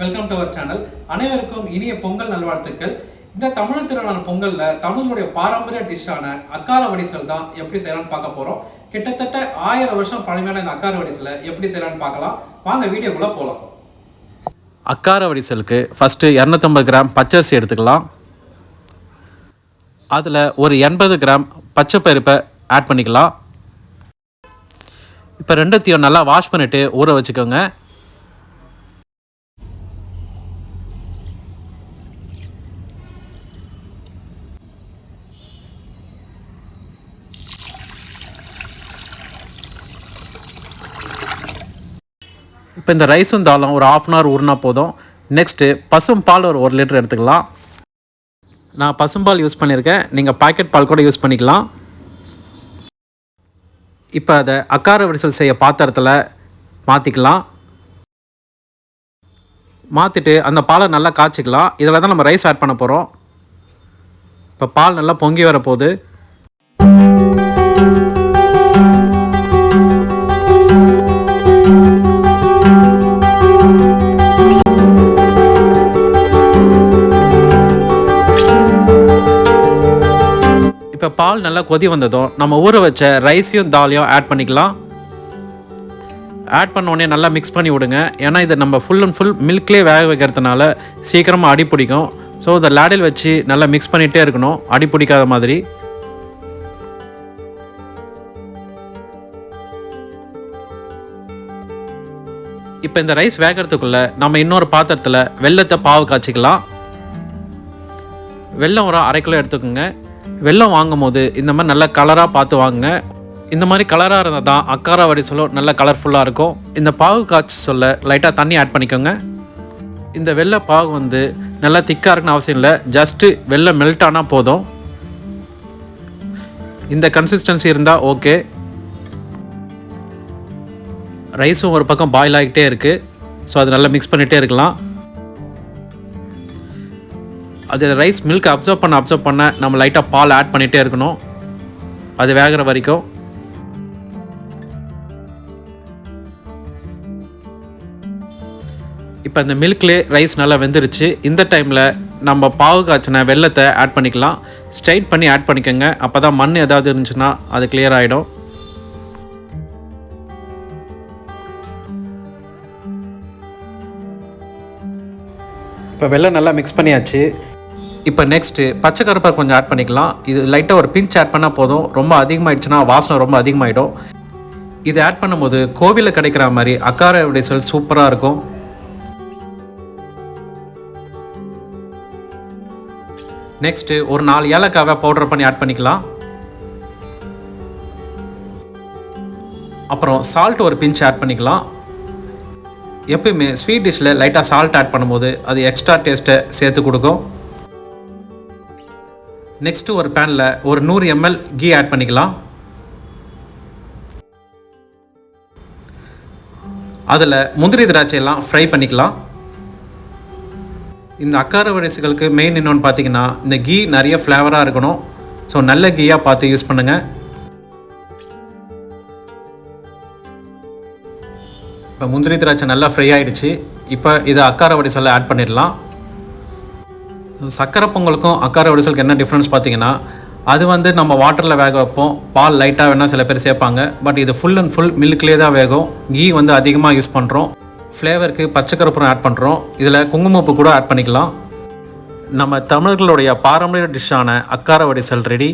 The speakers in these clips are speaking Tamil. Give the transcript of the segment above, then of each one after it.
Welcome to our channel. அனைவருக்கும் இனிய பொங்கல் நல்வாழ்த்துக்கள். இந்த தமிழ் திருநாள் பொங்கல்ல தமிழுடைய பாரம்பரிய டிஷ்ஷான அக்கார வடிசல் தான் எப்படி செய்யலாம்னு பார்க்க போறோம். கிட்டத்தட்ட 1000 வருஷம் பழமையான இந்த அக்கார வடிசலை எப்படி செய்யலாம்னு பார்க்கலாம். வாங்க வீடியோக்குள்ள போகலாம். அக்கார வடிசலுக்கு ஃபஸ்ட்டு 250 கிராம் பச்சரிசி எடுத்துக்கலாம். அதில் ஒரு 80 கிராம் பச்சை பருப்பை ஆட் பண்ணிக்கலாம். இப்போ ரெண்டுத்தையும் நல்லா வாஷ் பண்ணிவிட்டு ஊற வச்சுக்கோங்க. இப்போ இந்த ரைஸும் தாளும் ஒரு 1/2 hour ஊறினா போதும். நெக்ஸ்ட்டு பசும்பால் ஒரு 1 லிட்டர் எடுத்துக்கலாம். நான் பசும்பால் யூஸ் பண்ணியிருக்கேன், நீங்கள் பாக்கெட் பால் கூட யூஸ் பண்ணிக்கலாம். இப்போ அதை அக்கார வடிசல் செய்ய பாத்திரத்தில் மாற்றிக்கலாம். மாற்றிட்டு அந்த பாலை நல்லா காய்ச்சிக்கலாம். இதில் தான் நம்ம ரைஸ் ஆட் பண்ண போகிறோம். இப்போ பால் நல்லா பொங்கி வரப்போகுது. இப்போ பால் நல்லா கொதி வந்ததும் நம்ம ஊற வச்ச ரைஸையும் தாலையும் ஆட் பண்ணிக்கலாம். ஆட் பண்ணோடனே நல்லா மிக்ஸ் பண்ணி விடுங்க. ஏன்னா இதை நம்ம ஃபுல் அண்ட் ஃபுல் மில்க்லேயே வேக வைக்கிறதுனால சீக்கிரமாக அடி பிடிக்கும். ஸோ இதை லேடில் வச்சு நல்லா மிக்ஸ் பண்ணிகிட்டே இருக்கணும், அடி பிடிக்காத மாதிரி. இப்போ இந்த ரைஸ் வேகிறதுக்குள்ளே நம்ம இன்னொரு பாத்திரத்தில் வெல்லத்தை பாவு காய்ச்சிக்கலாம். வெல்லம் ஒரு 1/2 கிலோ எடுத்துக்கோங்க. வெல்லம் வாங்கும் போது இந்த மாதிரி நல்ல கலராக பார்த்து வாங்குங்க. இந்த மாதிரி கலராக இருந்தால் தான் அக்கார வடிசலும் நல்ல கலர்ஃபுல்லாக இருக்கும். இந்த பாகு காய்ச்சி சொல்ல லைட்டாக தண்ணி ஆட் பண்ணிக்கோங்க. இந்த வெள்ளை பாகு வந்து நல்லா திக்காக இருக்குன்னு அவசியம் இல்லை, ஜஸ்ட்டு வெள்ளம் மெல்ட் ஆனால் போதும். இந்த கன்சிஸ்டன்சி இருந்தால் ஓகே. ரைஸும் ஒரு பக்கம் பாயில் ஆகிட்டே இருக்குது, ஸோ அது நல்லா மிக்ஸ் பண்ணிகிட்டே இருக்கலாம். அது ரைஸ் மில்க் அப்சர்வ் பண்ண நம்ம லைட்டாக பால் ஆட் பண்ணிகிட்டே இருக்கணும், அது வேகிற வரைக்கும். இப்போ இந்த மில்க்லேயே ரைஸ் நல்லா வெந்துருச்சு. இந்த டைமில் நம்ம பாவு காய்ச்சின வெல்லத்தை ஆட் பண்ணிக்கலாம். ஸ்ட்ரைட் பண்ணி ஆட் பண்ணிக்கோங்க, அப்போ தான் மண் ஏதாவது இருந்துச்சுன்னா அது கிளியர் ஆகிடும். இப்போ வெல்லம் நல்லா மிக்ஸ் பண்ணியாச்சு. இப்போ நெக்ஸ்ட்டு பச்சை கருப்பர் கொஞ்சம் ஆட் பண்ணிக்கலாம். இது லைட்டாக ஒரு பிஞ்ச் ஆட் பண்ணால் போதும், ரொம்ப அதிகமாகிடுச்சுன்னா வாசனை ரொம்ப அதிகமாகிடும். இது ஆட் பண்ணும்போது கோவிலில் கிடைக்கிற மாதிரி அக்கார வடிசல் சூப்பராக இருக்கும். நெக்ஸ்ட்டு ஒரு 4 ஏலக்காவை பவுடர் பண்ணி ஆட் பண்ணிக்கலாம். அப்புறம் சால்ட் ஒரு பிஞ்ச் ஆட் பண்ணிக்கலாம். எப்பயுமே ஸ்வீட் டிஷ்ஷில் லைட்டாக சால்ட் ஆட் பண்ணும்போது அது எக்ஸ்ட்ரா டேஸ்ட்டை சேர்த்து கொடுக்கும். நெக்ஸ்ட்டு ஒரு பேனில் ஒரு 100 ml கீ ஆட் பண்ணிக்கலாம். அதில் முந்திரி திராட்சையெல்லாம் ஃப்ரை பண்ணிக்கலாம். இந்த அக்கார வடிசலுக்கு மெயின் இன்னொன்று பார்த்தீங்கன்னா இந்த கீ நிறைய ஃப்ளேவராக இருக்கணும். ஸோ நல்ல கீயாக பார்த்து யூஸ் பண்ணுங்கள். இப்போ முந்திரி திராட்சை நல்லா ஃப்ரை ஆகிடுச்சு. இப்போ இதை அக்கார வடிசலில் ஆட் பண்ணிடலாம். சக்கரை பொங்கலுக்கும் அக்கார வடிசலுக்கு என்ன டிஃப்ரென்ஸ் பார்த்தீங்கன்னா, அது வந்து நம்ம வாட்டரில் வேக வைப்போம், பால் லைட்டாக வேணால் சில பேர் சேர்ப்பாங்க. பட் இது ஃபுல் அண்ட் ஃபுல் மில்க்லேயே தான் வேகும். கீ வந்து அதிகமாக யூஸ் பண்ணுறோம். ஃப்ளேவருக்கு பச்சை கருப்பூரம் ஆட் பண்ணுறோம். இதில் குங்குமப்பூ கூட ஆட் பண்ணிக்கலாம். நம்ம தமிழர்களுடைய பாரம்பரிய டிஷ்ஷான அக்கார வடிசல் ரெடி.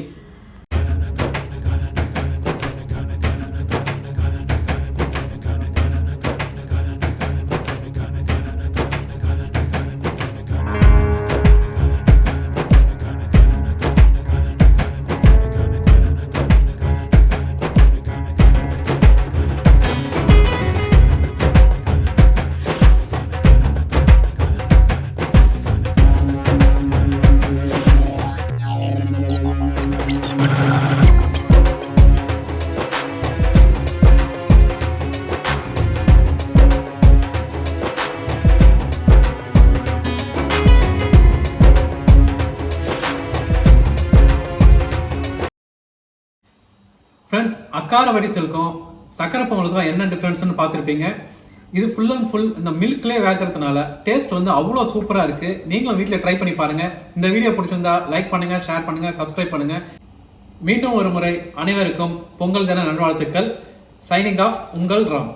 ஃப்ரெண்ட்ஸ், அக்கார வடிசலுக்கும் சக்கரை பொங்கலுக்கும் என்ன டிஃப்ரென்ஸ்னு பார்த்துருப்பீங்க. இது ஃபுல் அண்ட் ஃபுல் இந்த மில்க்லேயே வேகிறதுனால டேஸ்ட் வந்து அவ்வளோ சூப்பராக இருக்குது. நீங்களும் வீட்டில் ட்ரை பண்ணி பாருங்கள். இந்த வீடியோ பிடிச்சிருந்தா லைக் பண்ணுங்கள், ஷேர் பண்ணுங்கள், சப்ஸ்கிரைப் பண்ணுங்கள். மீண்டும் ஒரு முறை அனைவருக்கும் பொங்கல் தின நல்வாழ்த்துக்கள். சைனிங் ஆஃப், உங்கள் ராம்.